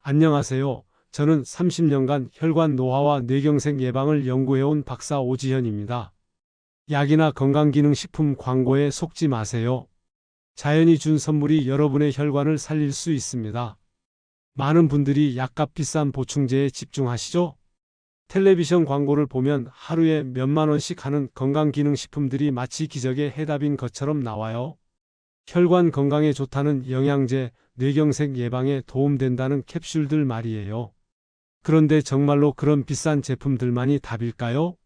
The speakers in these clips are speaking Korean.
안녕하세요. 저는 30년간 혈관 노화와 뇌경색 예방을 연구해온 박사 오지현입니다. 약이나 건강기능식품 광고에 속지 마세요. 자연이 준 선물이 여러분의 혈관을 살릴 수 있습니다. 많은 분들이 약값 비싼 보충제에 집중하시죠? 텔레비전 광고를 보면 하루에 몇만 원씩 하는 건강기능식품들이 마치 기적의 해답인 것처럼 나와요. 혈관 건강에 좋다는 영양제, 뇌경색 예방에 도움된다는 캡슐들 말이에요. 그런데 정말로 그런 비싼 제품들만이 답일까요?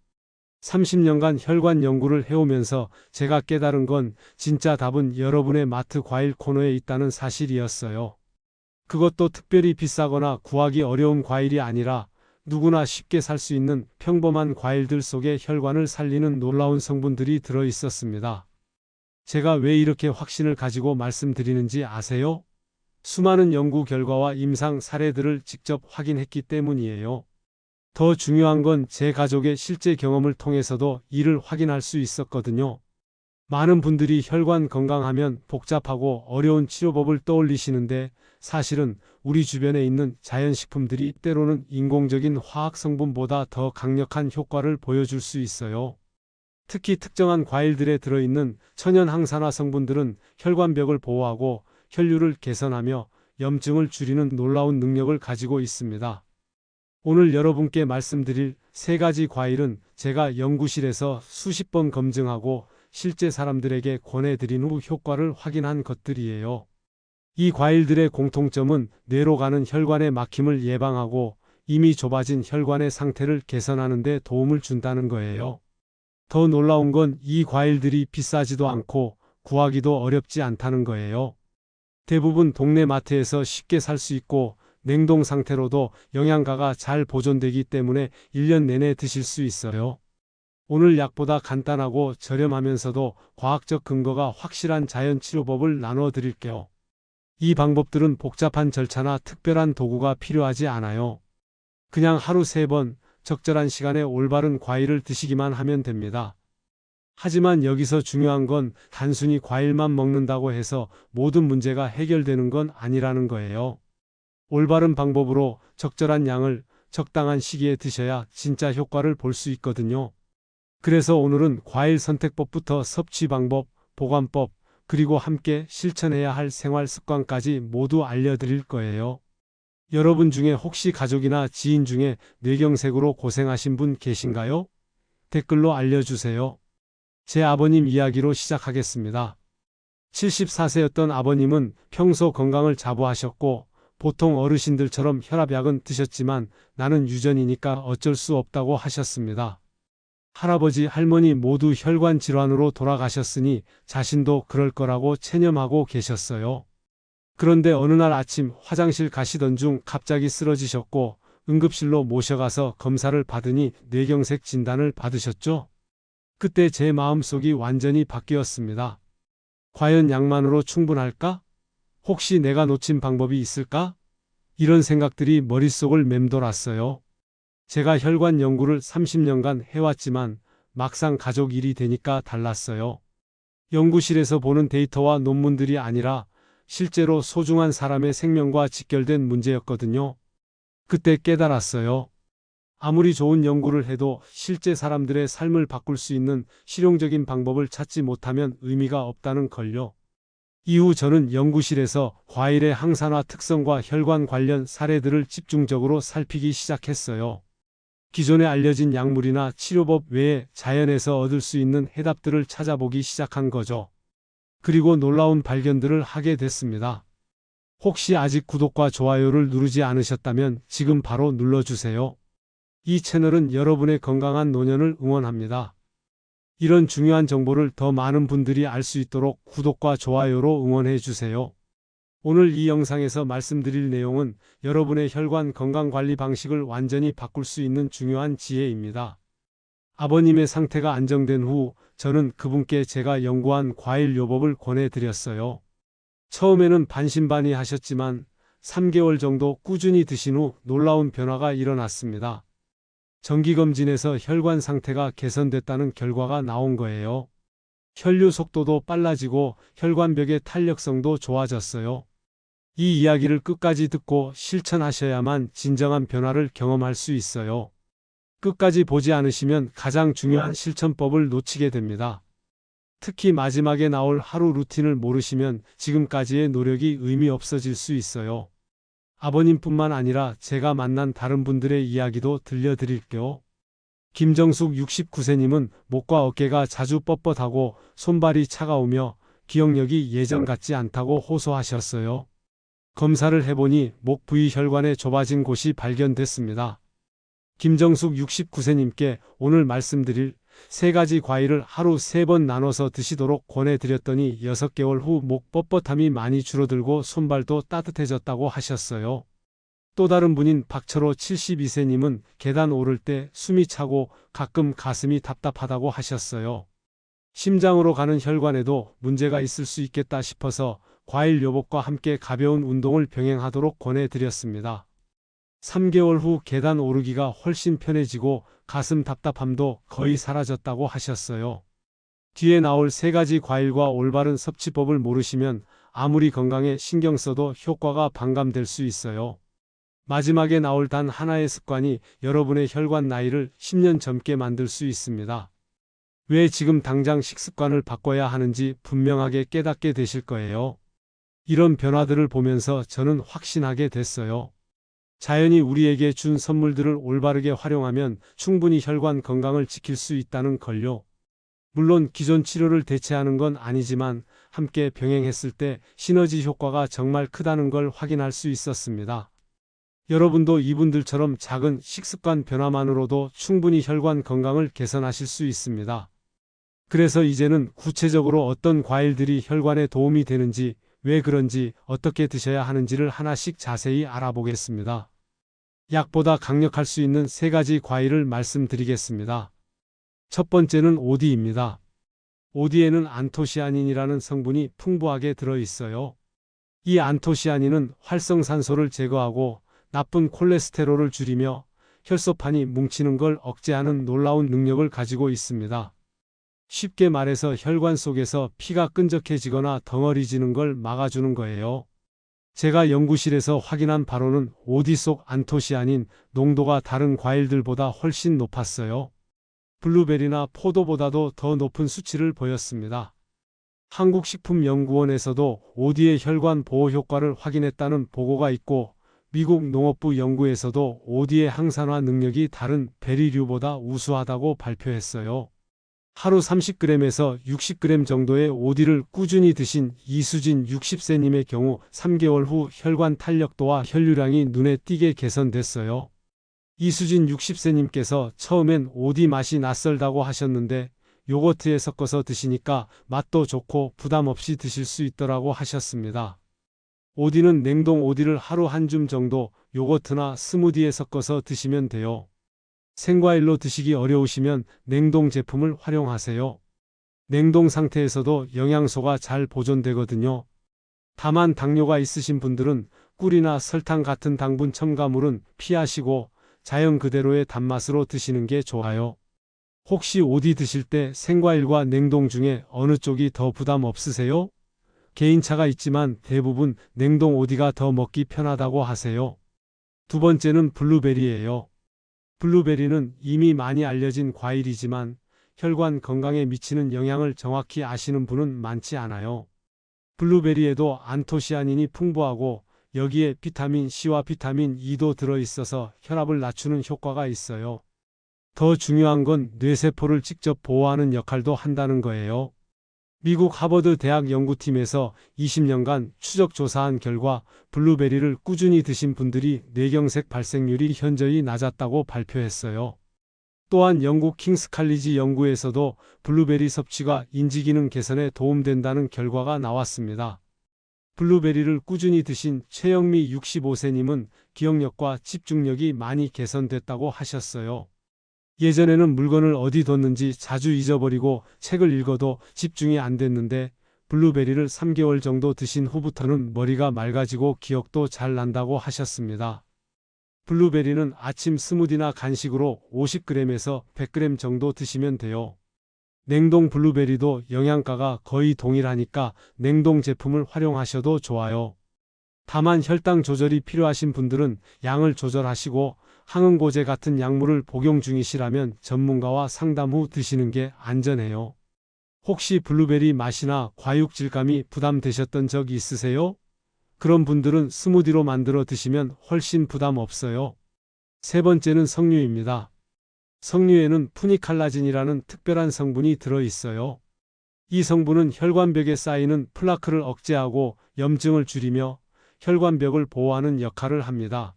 30년간 혈관 연구를 해오면서 제가 깨달은 건 진짜 답은 여러분의 마트 과일 코너에 있다는 사실이었어요. 그것도 특별히 비싸거나 구하기 어려운 과일이 아니라 누구나 쉽게 살 수 있는 평범한 과일들 속에 혈관을 살리는 놀라운 성분들이 들어 있었습니다. 제가 왜 이렇게 확신을 가지고 말씀드리는지 아세요? 수많은 연구 결과와 임상 사례들을 직접 확인했기 때문이에요. 더 중요한 건 제 가족의 실제 경험을 통해서도 이를 확인할 수 있었거든요. 많은 분들이 혈관 건강하면 복잡하고 어려운 치료법을 떠올리시는데 사실은 우리 주변에 있는 자연식품들이 때로는 인공적인 화학 성분보다 더 강력한 효과를 보여줄 수 있어요. 특히 특정한 과일들에 들어있는 천연 항산화 성분들은 혈관벽을 보호하고 혈류를 개선하며 염증을 줄이는 놀라운 능력을 가지고 있습니다. 오늘 여러분께 말씀드릴 3가지 과일은 제가 연구실에서 수십 번 검증하고 실제 사람들에게 권해드린 후 효과를 확인한 것들이에요. 이 과일들의 공통점은 뇌로 가는 혈관의 막힘을 예방하고 이미 좁아진 혈관의 상태를 개선하는 데 도움을 준다는 거예요. 더 놀라운 건 이 과일들이 비싸지도 않고 구하기도 어렵지 않다는 거예요. 대부분 동네 마트에서 쉽게 살 수 있고 냉동 상태로도 영양가가 잘 보존되기 때문에 1년 내내 드실 수 있어요. 오늘 약보다 간단하고 저렴하면서도 과학적 근거가 확실한 자연 치료법을 나눠 드릴게요. 이 방법들은 복잡한 절차나 특별한 도구가 필요하지 않아요. 그냥 하루 3번 적절한 시간에 올바른 과일을 드시기만 하면 됩니다. 하지만 여기서 중요한 건 단순히 과일만 먹는다고 해서 모든 문제가 해결되는 건 아니라는 거예요. 올바른 방법으로 적절한 양을 적당한 시기에 드셔야 진짜 효과를 볼 수 있거든요. 그래서 오늘은 과일 선택법부터 섭취 방법, 보관법, 그리고 함께 실천해야 할 생활 습관까지 모두 알려드릴 거예요. 여러분 중에 혹시 가족이나 지인 중에 뇌경색으로 고생하신 분 계신가요? 댓글로 알려주세요. 제 아버님 이야기로 시작하겠습니다. 74세였던 아버님은 평소 건강을 자부하셨고 보통 어르신들처럼 혈압약은 드셨지만 나는 유전이니까 어쩔 수 없다고 하셨습니다. 할아버지, 할머니 모두 혈관 질환으로 돌아가셨으니 자신도 그럴 거라고 체념하고 계셨어요. 그런데 어느 날 아침 화장실 가시던 중 갑자기 쓰러지셨고 응급실로 모셔가서 검사를 받으니 뇌경색 진단을 받으셨죠? 그때 제 마음속이 완전히 바뀌었습니다. 과연 약만으로 충분할까? 혹시 내가 놓친 방법이 있을까? 이런 생각들이 머릿속을 맴돌았어요. 제가 혈관 연구를 30년간 해왔지만 막상 가족 일이 되니까 달랐어요. 연구실에서 보는 데이터와 논문들이 아니라 실제로 소중한 사람의 생명과 직결된 문제였거든요. 그때 깨달았어요. 아무리 좋은 연구를 해도 실제 사람들의 삶을 바꿀 수 있는 실용적인 방법을 찾지 못하면 의미가 없다는 걸요. 이후 저는 연구실에서 과일의 항산화 특성과 혈관 관련 사례들을 집중적으로 살피기 시작했어요. 기존에 알려진 약물이나 치료법 외에 자연에서 얻을 수 있는 해답들을 찾아보기 시작한 거죠. 그리고 놀라운 발견들을 하게 됐습니다. 혹시 아직 구독과 좋아요를 누르지 않으셨다면 지금 바로 눌러주세요. 이 채널은 여러분의 건강한 노년을 응원합니다. 이런 중요한 정보를 더 많은 분들이 알 수 있도록 구독과 좋아요로 응원해 주세요. 오늘 이 영상에서 말씀드릴 내용은 여러분의 혈관 건강관리 방식을 완전히 바꿀 수 있는 중요한 지혜입니다. 아버님의 상태가 안정된 후 저는 그분께 제가 연구한 과일 요법을 권해드렸어요. 처음에는 반신반의하셨지만 3개월 정도 꾸준히 드신 후 놀라운 변화가 일어났습니다. 정기검진에서 혈관 상태가 개선됐다는 결과가 나온 거예요. 혈류 속도도 빨라지고 혈관벽의 탄력성도 좋아졌어요. 이 이야기를 끝까지 듣고 실천하셔야만 진정한 변화를 경험할 수 있어요. 끝까지 보지 않으시면 가장 중요한 실천법을 놓치게 됩니다. 특히 마지막에 나올 하루 루틴을 모르시면 지금까지의 노력이 의미 없어질 수 있어요. 아버님뿐만 아니라 제가 만난 다른 분들의 이야기도 들려드릴게요. 김정숙 69세님은 목과 어깨가 자주 뻣뻣하고 손발이 차가우며 기억력이 예전 같지 않다고 호소하셨어요. 검사를 해보니 목 부위 혈관에 좁아진 곳이 발견됐습니다. 김정숙 69세님께 오늘 말씀드릴 3가지 과일을 하루 3번 나눠서 드시도록 권해드렸더니 6개월 후 목 뻣뻣함이 많이 줄어들고 손발도 따뜻해졌다고 하셨어요. 또 다른 분인 박철호 72세님은 계단 오를 때 숨이 차고 가끔 가슴이 답답하다고 하셨어요. 심장으로 가는 혈관에도 문제가 있을 수 있겠다 싶어서 과일 요법과 함께 가벼운 운동을 병행하도록 권해드렸습니다. 3개월 후 계단 오르기가 훨씬 편해지고 가슴 답답함도 거의 사라졌다고 하셨어요. 뒤에 나올 3가지 과일과 올바른 섭취법을 모르시면 아무리 건강에 신경 써도 효과가 반감될 수 있어요. 마지막에 나올 단 하나의 습관이 여러분의 혈관 나이를 10년 젊게 만들 수 있습니다. 왜 지금 당장 식습관을 바꿔야 하는지 분명하게 깨닫게 되실 거예요. 이런 변화들을 보면서 저는 확신하게 됐어요. 자연이 우리에게 준 선물들을 올바르게 활용하면 충분히 혈관 건강을 지킬 수 있다는 걸요. 물론 기존 치료를 대체하는 건 아니지만 함께 병행했을 때 시너지 효과가 정말 크다는 걸 확인할 수 있었습니다. 여러분도 이분들처럼 작은 식습관 변화만으로도 충분히 혈관 건강을 개선하실 수 있습니다. 그래서 이제는 구체적으로 어떤 과일들이 혈관에 도움이 되는지, 왜 그런지, 어떻게 드셔야 하는지를 하나씩 자세히 알아보겠습니다. 약보다 강력할 수 있는 3가지 과일을 말씀드리겠습니다. 첫 번째는 오디입니다. 오디에는 안토시아닌이라는 성분이 풍부하게 들어있어요. 이 안토시아닌은 활성산소를 제거하고 나쁜 콜레스테롤을 줄이며 혈소판이 뭉치는 걸 억제하는 놀라운 능력을 가지고 있습니다. 쉽게 말해서 혈관 속에서 피가 끈적해지거나 덩어리지는 걸 막아주는 거예요. 제가 연구실에서 확인한 바로는 오디 속 안토시아닌 농도가 다른 과일들보다 훨씬 높았어요. 블루베리나 포도보다도 더 높은 수치를 보였습니다. 한국식품연구원에서도 오디의 혈관 보호 효과를 확인했다는 보고가 있고 미국 농업부 연구에서도 오디의 항산화 능력이 다른 베리류보다 우수하다고 발표했어요. 하루 30g에서 60g 정도의 오디를 꾸준히 드신 이수진 60세님의 경우 3개월 후 혈관 탄력도와 혈류량이 눈에 띄게 개선됐어요. 이수진 60세님께서 처음엔 오디 맛이 낯설다고 하셨는데 요거트에 섞어서 드시니까 맛도 좋고 부담 없이 드실 수 있더라고 하셨습니다. 오디는 냉동 오디를 하루 한 줌 정도 요거트나 스무디에 섞어서 드시면 돼요. 생과일로 드시기 어려우시면 냉동 제품을 활용하세요. 냉동 상태에서도 영양소가 잘 보존되거든요. 다만 당뇨가 있으신 분들은 꿀이나 설탕 같은 당분 첨가물은 피하시고 자연 그대로의 단맛으로 드시는 게 좋아요. 혹시 오디 드실 때 생과일과 냉동 중에 어느 쪽이 더 부담 없으세요? 개인차가 있지만 대부분 냉동 오디가 더 먹기 편하다고 하세요. 두 번째는 블루베리예요. 블루베리는 이미 많이 알려진 과일이지만 혈관 건강에 미치는 영향을 정확히 아시는 분은 많지 않아요. 블루베리에도 안토시아닌이 풍부하고 여기에 비타민 C와 비타민 E도 들어있어서 혈압을 낮추는 효과가 있어요. 더 중요한 건 뇌세포를 직접 보호하는 역할도 한다는 거예요. 미국 하버드 대학 연구팀에서 20년간 추적 조사한 결과 블루베리를 꾸준히 드신 분들이 뇌경색 발생률이 현저히 낮았다고 발표했어요. 또한 영국 킹스 칼리지 연구에서도 블루베리 섭취가 인지기능 개선에 도움된다는 결과가 나왔습니다. 블루베리를 꾸준히 드신 최영미 65세님은 기억력과 집중력이 많이 개선됐다고 하셨어요. 예전에는 물건을 어디 뒀는지 자주 잊어버리고 책을 읽어도 집중이 안 됐는데 블루베리를 3개월 정도 드신 후부터는 머리가 맑아지고 기억도 잘 난다고 하셨습니다. 블루베리는 아침 스무디나 간식으로 50g에서 100g 정도 드시면 돼요. 냉동 블루베리도 영양가가 거의 동일하니까 냉동 제품을 활용하셔도 좋아요. 다만 혈당 조절이 필요하신 분들은 양을 조절하시고 항응고제 같은 약물을 복용 중이시라면 전문가와 상담 후 드시는 게 안전해요. 혹시 블루베리 맛이나 과육 질감이 부담되셨던 적 있으세요? 그런 분들은 스무디로 만들어 드시면 훨씬 부담 없어요. 세 번째는 석류입니다. 석류에는 푸니칼라진이라는 특별한 성분이 들어 있어요. 이 성분은 혈관벽에 쌓이는 플라크를 억제하고 염증을 줄이며 혈관벽을 보호하는 역할을 합니다.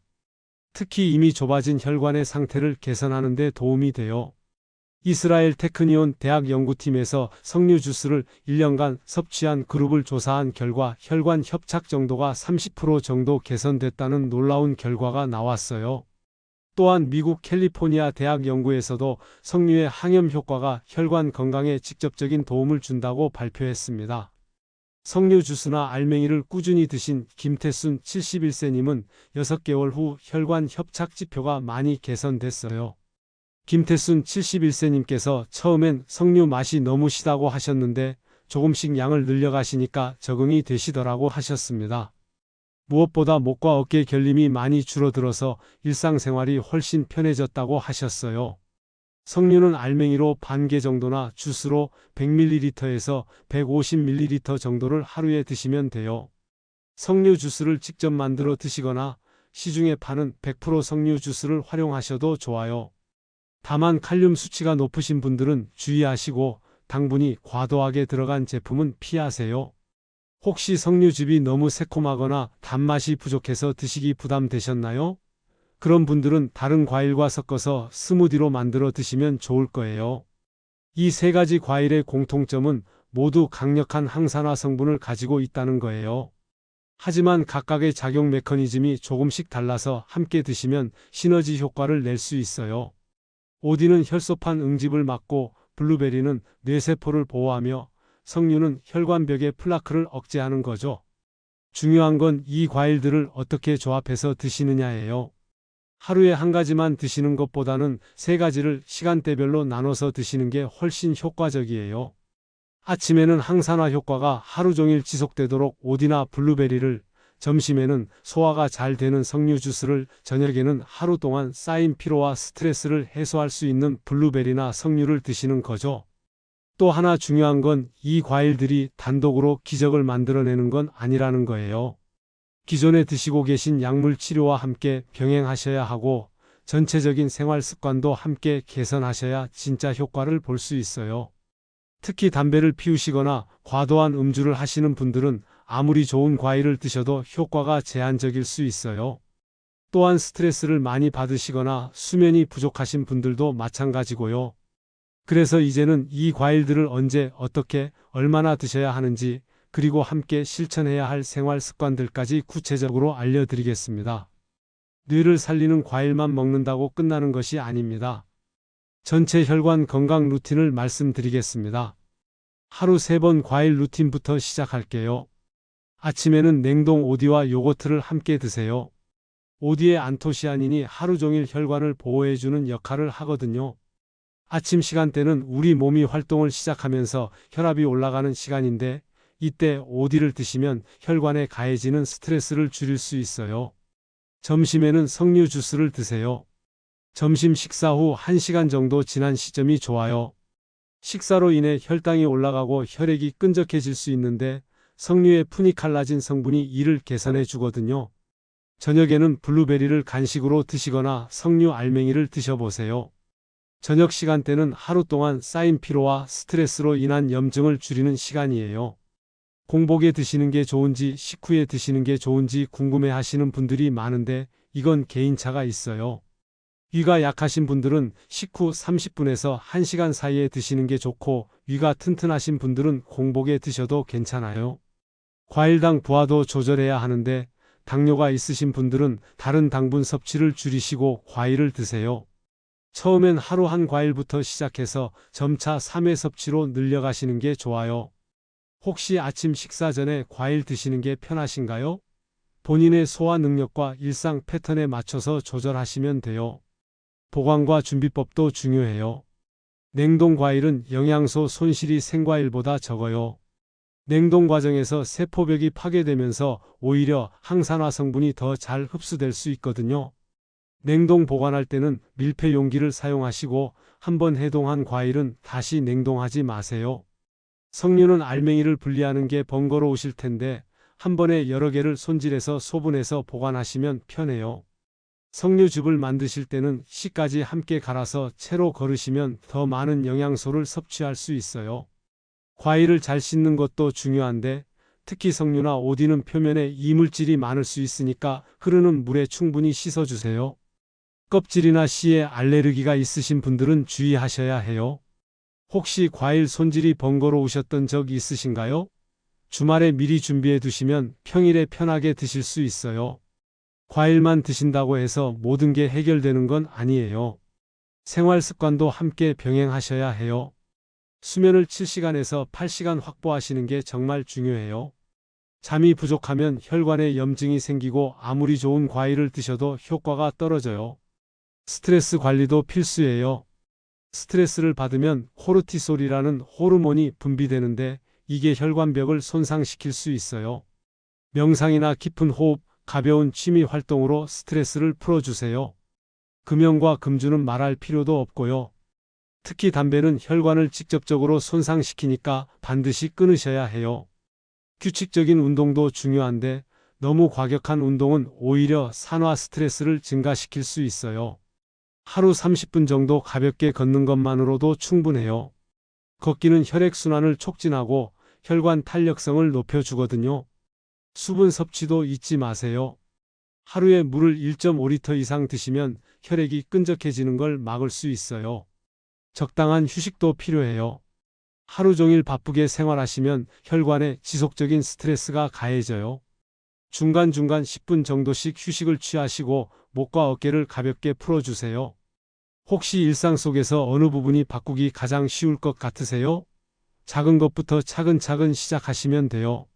특히 이미 좁아진 혈관의 상태를 개선하는 데 도움이 돼요. 이스라엘 테크니온 대학 연구팀에서 석류 주스를 1년간 섭취한 그룹을 조사한 결과 혈관 협착 정도가 30% 정도 개선됐다는 놀라운 결과가 나왔어요. 또한 미국 캘리포니아 대학 연구에서도 석류의 항염 효과가 혈관 건강에 직접적인 도움을 준다고 발표했습니다. 석류 주스나 알맹이를 꾸준히 드신 김태순 71세님은 6개월 후 혈관 협착 지표가 많이 개선됐어요. 김태순 71세님께서 처음엔 석류 맛이 너무 시다고 하셨는데 조금씩 양을 늘려가시니까 적응이 되시더라고 하셨습니다. 무엇보다 목과 어깨 결림이 많이 줄어들어서 일상생활이 훨씬 편해졌다고 하셨어요. 석류는 알맹이로 반 개 정도나 주스로 100ml에서 150ml 정도를 하루에 드시면 돼요. 석류 주스를 직접 만들어 드시거나 시중에 파는 100% 석류 주스를 활용하셔도 좋아요. 다만 칼륨 수치가 높으신 분들은 주의하시고 당분이 과도하게 들어간 제품은 피하세요. 혹시 석류즙이 너무 새콤하거나 단맛이 부족해서 드시기 부담되셨나요? 그런 분들은 다른 과일과 섞어서 스무디로 만들어 드시면 좋을 거예요. 이 세 가지 과일의 공통점은 모두 강력한 항산화 성분을 가지고 있다는 거예요. 하지만 각각의 작용 메커니즘이 조금씩 달라서 함께 드시면 시너지 효과를 낼 수 있어요. 오디는 혈소판 응집을 막고 블루베리는 뇌세포를 보호하며 석류는 혈관벽의 플라크를 억제하는 거죠. 중요한 건 이 과일들을 어떻게 조합해서 드시느냐예요. 하루에 한 가지만 드시는 것보다는 세 가지를 시간대별로 나눠서 드시는 게 훨씬 효과적이에요. 아침에는 항산화 효과가 하루 종일 지속되도록 오디나 블루베리를, 점심에는 소화가 잘 되는 석류 주스를, 저녁에는 하루 동안 쌓인 피로와 스트레스를 해소할 수 있는 블루베리나 석류를 드시는 거죠. 또 하나 중요한 건 이 과일들이 단독으로 기적을 만들어내는 건 아니라는 거예요. 기존에 드시고 계신 약물 치료와 함께 병행하셔야 하고 전체적인 생활 습관도 함께 개선하셔야 진짜 효과를 볼 수 있어요. 특히 담배를 피우시거나 과도한 음주를 하시는 분들은 아무리 좋은 과일을 드셔도 효과가 제한적일 수 있어요. 또한 스트레스를 많이 받으시거나 수면이 부족하신 분들도 마찬가지고요. 그래서 이제는 이 과일들을 언제, 어떻게, 얼마나 드셔야 하는지, 그리고 함께 실천해야 할 생활 습관들까지 구체적으로 알려드리겠습니다. 뇌를 살리는 과일만 먹는다고 끝나는 것이 아닙니다. 전체 혈관 건강 루틴을 말씀드리겠습니다. 하루 3번 과일 루틴부터 시작할게요. 아침에는 냉동 오디와 요거트를 함께 드세요. 오디의 안토시아닌이 하루 종일 혈관을 보호해주는 역할을 하거든요. 아침 시간대는 우리 몸이 활동을 시작하면서 혈압이 올라가는 시간인데 이때 오디를 드시면 혈관에 가해지는 스트레스를 줄일 수 있어요. 점심에는 석류 주스를 드세요. 점심 식사 후 1시간 정도 지난 시점이 좋아요. 식사로 인해 혈당이 올라가고 혈액이 끈적해질 수 있는데 석류의 푸니칼라진 성분이 이를 개선해 주거든요. 저녁에는 블루베리를 간식으로 드시거나 석류 알맹이를 드셔보세요. 저녁 시간대는 하루 동안 쌓인 피로와 스트레스로 인한 염증을 줄이는 시간이에요. 공복에 드시는 게 좋은지 식후에 드시는 게 좋은지 궁금해 하시는 분들이 많은데 이건 개인차가 있어요. 위가 약하신 분들은 식후 30분에서 1시간 사이에 드시는 게 좋고 위가 튼튼하신 분들은 공복에 드셔도 괜찮아요. 과일당 부하도 조절해야 하는데 당뇨가 있으신 분들은 다른 당분 섭취를 줄이시고 과일을 드세요. 처음엔 하루 한 과일부터 시작해서 점차 3회 섭취로 늘려가시는 게 좋아요. 혹시 아침 식사 전에 과일 드시는 게 편하신가요? 본인의 소화 능력과 일상 패턴에 맞춰서 조절하시면 돼요. 보관과 준비법도 중요해요. 냉동 과일은 영양소 손실이 생과일보다 적어요. 냉동 과정에서 세포벽이 파괴되면서 오히려 항산화 성분이 더 잘 흡수될 수 있거든요. 냉동 보관할 때는 밀폐 용기를 사용하시고 한번 해동한 과일은 다시 냉동하지 마세요. 석류는 알맹이를 분리하는 게 번거로우실 텐데 한 번에 여러 개를 손질해서 소분해서 보관하시면 편해요. 석류즙을 만드실 때는 씨까지 함께 갈아서 채로 거르시면 더 많은 영양소를 섭취할 수 있어요. 과일을 잘 씻는 것도 중요한데 특히 석류나 오디는 표면에 이물질이 많을 수 있으니까 흐르는 물에 충분히 씻어주세요. 껍질이나 씨에 알레르기가 있으신 분들은 주의하셔야 해요. 혹시 과일 손질이 번거로우셨던 적 있으신가요? 주말에 미리 준비해 두시면 평일에 편하게 드실 수 있어요. 과일만 드신다고 해서 모든 게 해결되는 건 아니에요. 생활 습관도 함께 병행하셔야 해요. 수면을 7시간에서 8시간 확보하시는 게 정말 중요해요. 잠이 부족하면 혈관에 염증이 생기고 아무리 좋은 과일을 드셔도 효과가 떨어져요. 스트레스 관리도 필수예요. 스트레스를 받으면 코르티솔이라는 호르몬이 분비되는데 이게 혈관벽을 손상시킬 수 있어요. 명상이나 깊은 호흡, 가벼운 취미 활동으로 스트레스를 풀어주세요. 금연과 금주는 말할 필요도 없고요. 특히 담배는 혈관을 직접적으로 손상시키니까 반드시 끊으셔야 해요. 규칙적인 운동도 중요한데 너무 과격한 운동은 오히려 산화 스트레스를 증가시킬 수 있어요. 하루 30분 정도 가볍게 걷는 것만으로도 충분해요. 걷기는 혈액순환을 촉진하고 혈관 탄력성을 높여주거든요. 수분 섭취도 잊지 마세요. 하루에 물을 1.5리터 이상 드시면 혈액이 끈적해지는 걸 막을 수 있어요. 적당한 휴식도 필요해요. 하루 종일 바쁘게 생활하시면 혈관에 지속적인 스트레스가 가해져요. 중간중간 10분 정도씩 휴식을 취하시고 목과 어깨를 가볍게 풀어주세요. 혹시 일상 속에서 어느 부분이 바꾸기 가장 쉬울 것 같으세요? 작은 것부터 차근차근 시작하시면 돼요.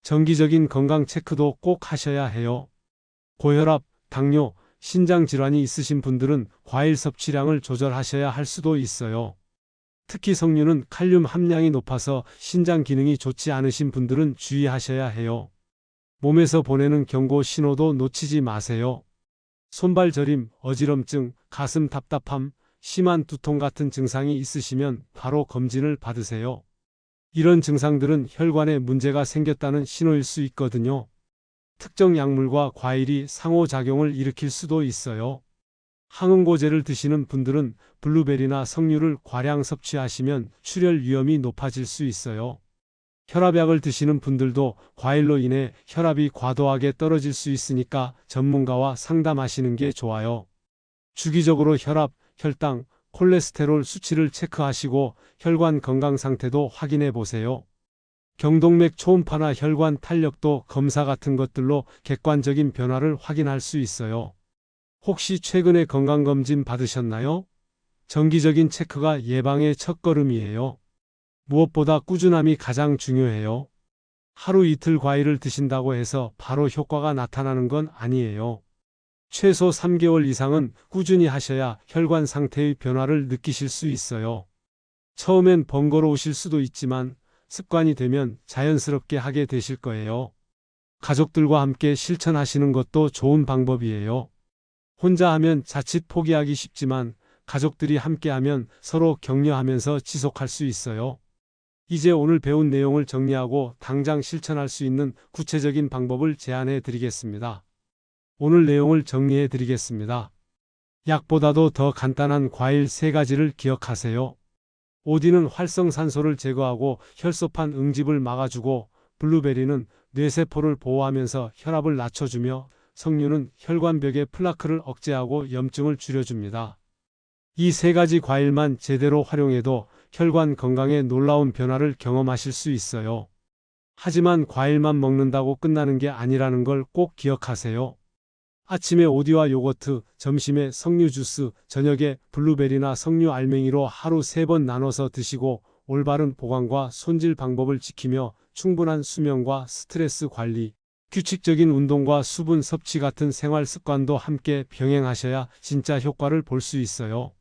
정기적인 건강 체크도 꼭 하셔야 해요. 고혈압, 당뇨, 신장 질환이 있으신 분들은 과일 섭취량을 조절하셔야 할 수도 있어요. 특히 석류는 칼륨 함량이 높아서 신장 기능이 좋지 않으신 분들은 주의하셔야 해요. 몸에서 보내는 경고 신호도 놓치지 마세요. 손발 저림, 어지럼증, 가슴 답답함, 심한 두통 같은 증상이 있으시면 바로 검진을 받으세요. 이런 증상들은 혈관에 문제가 생겼다는 신호일 수 있거든요. 특정 약물과 과일이 상호작용을 일으킬 수도 있어요. 항응고제를 드시는 분들은 블루베리나 석류를 과량 섭취하시면 출혈 위험이 높아질 수 있어요. 혈압약을 드시는 분들도 과일로 인해 혈압이 과도하게 떨어질 수 있으니까 전문가와 상담하시는 게 좋아요. 주기적으로 혈압, 혈당, 콜레스테롤 수치를 체크하시고 혈관 건강 상태도 확인해 보세요. 경동맥 초음파나 혈관 탄력도 검사 같은 것들로 객관적인 변화를 확인할 수 있어요. 혹시 최근에 건강검진 받으셨나요? 정기적인 체크가 예방의 첫걸음이에요. 무엇보다 꾸준함이 가장 중요해요. 하루 이틀 과일을 드신다고 해서 바로 효과가 나타나는 건 아니에요. 최소 3개월 이상은 꾸준히 하셔야 혈관 상태의 변화를 느끼실 수 있어요. 처음엔 번거로우실 수도 있지만 습관이 되면 자연스럽게 하게 되실 거예요. 가족들과 함께 실천하시는 것도 좋은 방법이에요. 혼자 하면 자칫 포기하기 쉽지만 가족들이 함께하면 서로 격려하면서 지속할 수 있어요. 이제 오늘 배운 내용을 정리하고 당장 실천할 수 있는 구체적인 방법을 제안해 드리겠습니다. 오늘 내용을 정리해 드리겠습니다. 약보다도 더 간단한 과일 3가지를 기억하세요. 오디는 활성산소를 제거하고 혈소판 응집을 막아주고 블루베리는 뇌세포를 보호하면서 혈압을 낮춰주며 석류는 혈관벽의 플라크를 억제하고 염증을 줄여줍니다. 이 3가지 과일만 제대로 활용해도 혈관 건강에 놀라운 변화를 경험하실 수 있어요. 하지만 과일만 먹는다고 끝나는 게 아니라는 걸 꼭 기억하세요. 아침에 오디와 요거트, 점심에 석류 주스, 저녁에 블루베리나 석류 알맹이로 하루 3번 나눠서 드시고 올바른 보관과 손질 방법을 지키며 충분한 수면과 스트레스 관리, 규칙적인 운동과 수분 섭취 같은 생활 습관도 함께 병행하셔야 진짜 효과를 볼 수 있어요.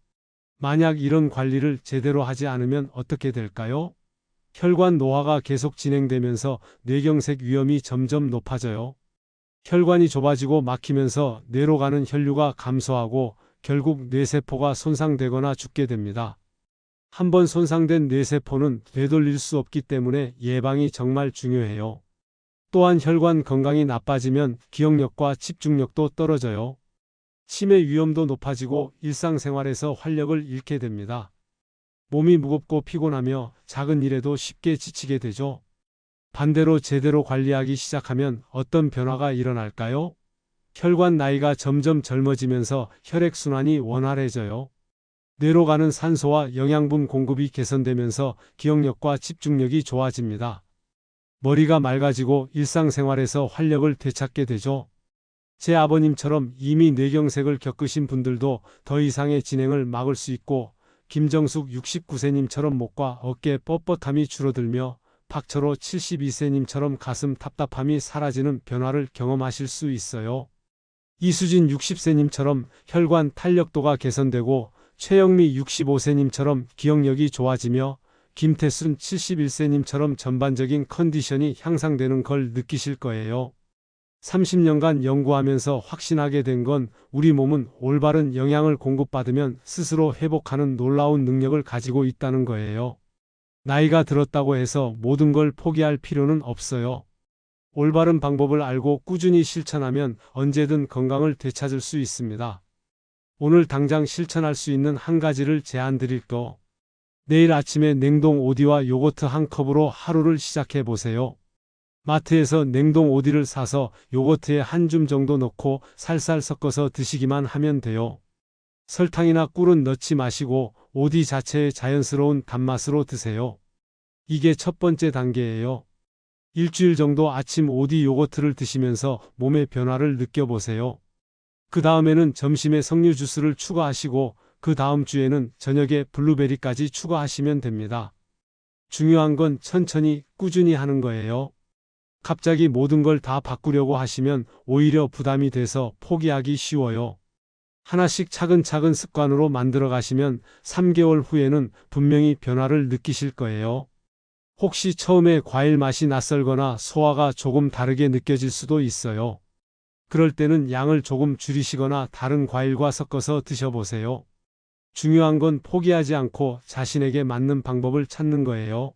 만약 이런 관리를 제대로 하지 않으면 어떻게 될까요? 혈관 노화가 계속 진행되면서 뇌경색 위험이 점점 높아져요. 혈관이 좁아지고 막히면서 뇌로 가는 혈류가 감소하고 결국 뇌세포가 손상되거나 죽게 됩니다. 한번 손상된 뇌세포는 되돌릴 수 없기 때문에 예방이 정말 중요해요. 또한 혈관 건강이 나빠지면 기억력과 집중력도 떨어져요. 치매 위험도 높아지고 일상생활에서 활력을 잃게 됩니다. 몸이 무겁고 피곤하며 작은 일에도 쉽게 지치게 되죠. 반대로 제대로 관리하기 시작하면 어떤 변화가 일어날까요? 혈관 나이가 점점 젊어지면서 혈액순환이 원활해져요. 뇌로 가는 산소와 영양분 공급이 개선되면서 기억력과 집중력이 좋아집니다. 머리가 맑아지고 일상생활에서 활력을 되찾게 되죠. 제 아버님처럼 이미 뇌경색을 겪으신 분들도 더 이상의 진행을 막을 수 있고, 김정숙 69세님처럼 목과 어깨 뻣뻣함이 줄어들며 박철호 72세님처럼 가슴 답답함이 사라지는 변화를 경험하실 수 있어요. 이수진 60세님처럼 혈관 탄력도가 개선되고 최영미 65세님처럼 기억력이 좋아지며 김태순 71세님처럼 전반적인 컨디션이 향상되는 걸 느끼실 거예요. 30년간 연구하면서 확신하게 된 건 우리 몸은 올바른 영양을 공급받으면 스스로 회복하는 놀라운 능력을 가지고 있다는 거예요. 나이가 들었다고 해서 모든 걸 포기할 필요는 없어요. 올바른 방법을 알고 꾸준히 실천하면 언제든 건강을 되찾을 수 있습니다. 오늘 당장 실천할 수 있는 한 가지를 제안 드릴 거. 내일 아침에 냉동 오디와 요거트 한 컵으로 하루를 시작해 보세요. 마트에서 냉동 오디를 사서 요거트에 한 줌 정도 넣고 살살 섞어서 드시기만 하면 돼요. 설탕이나 꿀은 넣지 마시고 오디 자체의 자연스러운 단맛으로 드세요. 이게 첫 번째 단계예요. 일주일 정도 아침 오디 요거트를 드시면서 몸의 변화를 느껴보세요. 그 다음에는 점심에 석류 주스를 추가하시고 그 다음 주에는 저녁에 블루베리까지 추가하시면 됩니다. 중요한 건 천천히 꾸준히 하는 거예요. 갑자기 모든 걸 다 바꾸려고 하시면 오히려 부담이 돼서 포기하기 쉬워요. 하나씩 차근차근 습관으로 만들어 가시면 3개월 후에는 분명히 변화를 느끼실 거예요. 혹시 처음에 과일 맛이 낯설거나 소화가 조금 다르게 느껴질 수도 있어요. 그럴 때는 양을 조금 줄이시거나 다른 과일과 섞어서 드셔보세요. 중요한 건 포기하지 않고 자신에게 맞는 방법을 찾는 거예요.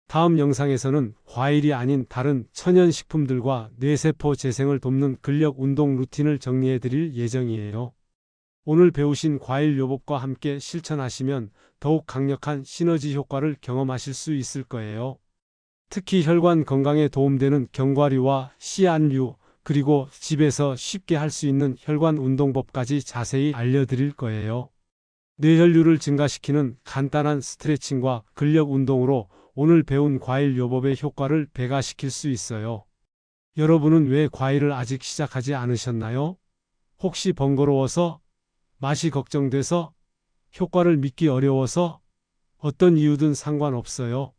다음 영상에서는 과일이 아닌 다른 천연식품들과 뇌세포 재생을 돕는 근력 운동 루틴을 정리해 드릴 예정이에요. 오늘 배우신 과일 요법과 함께 실천하시면 더욱 강력한 시너지 효과를 경험하실 수 있을 거예요. 특히 혈관 건강에 도움되는 견과류와 씨앗류, 그리고 집에서 쉽게 할 수 있는 혈관 운동법까지 자세히 알려드릴 거예요. 뇌혈류를 증가시키는 간단한 스트레칭과 근력 운동으로 오늘 배운 과일 요법의 효과를 배가시킬 수 있어요. 여러분은 왜 과일을 아직 시작하지 않으셨나요? 혹시 번거로워서? 맛이 걱정돼서? 효과를 믿기 어려워서? 어떤 이유든 상관없어요.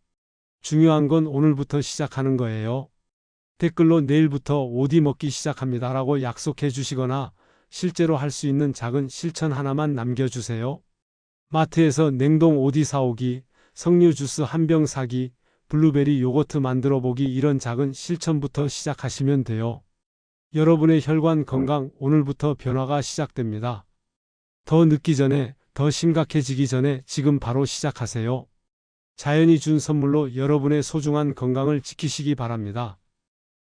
중요한 건 오늘부터 시작하는 거예요. 댓글로 내일부터 오디 먹기 시작합니다 라고 약속해 주시거나 실제로 할 수 있는 작은 실천 하나만 남겨주세요. 마트에서 냉동 오디 사오기, 석류 주스 한 병 사기, 블루베리 요거트 만들어 보기, 이런 작은 실천부터 시작하시면 돼요. 여러분의 혈관 건강 오늘부터 변화가 시작됩니다. 더 늦기 전에, 더 심각해지기 전에 지금 바로 시작하세요. 자연이 준 선물로 여러분의 소중한 건강을 지키시기 바랍니다.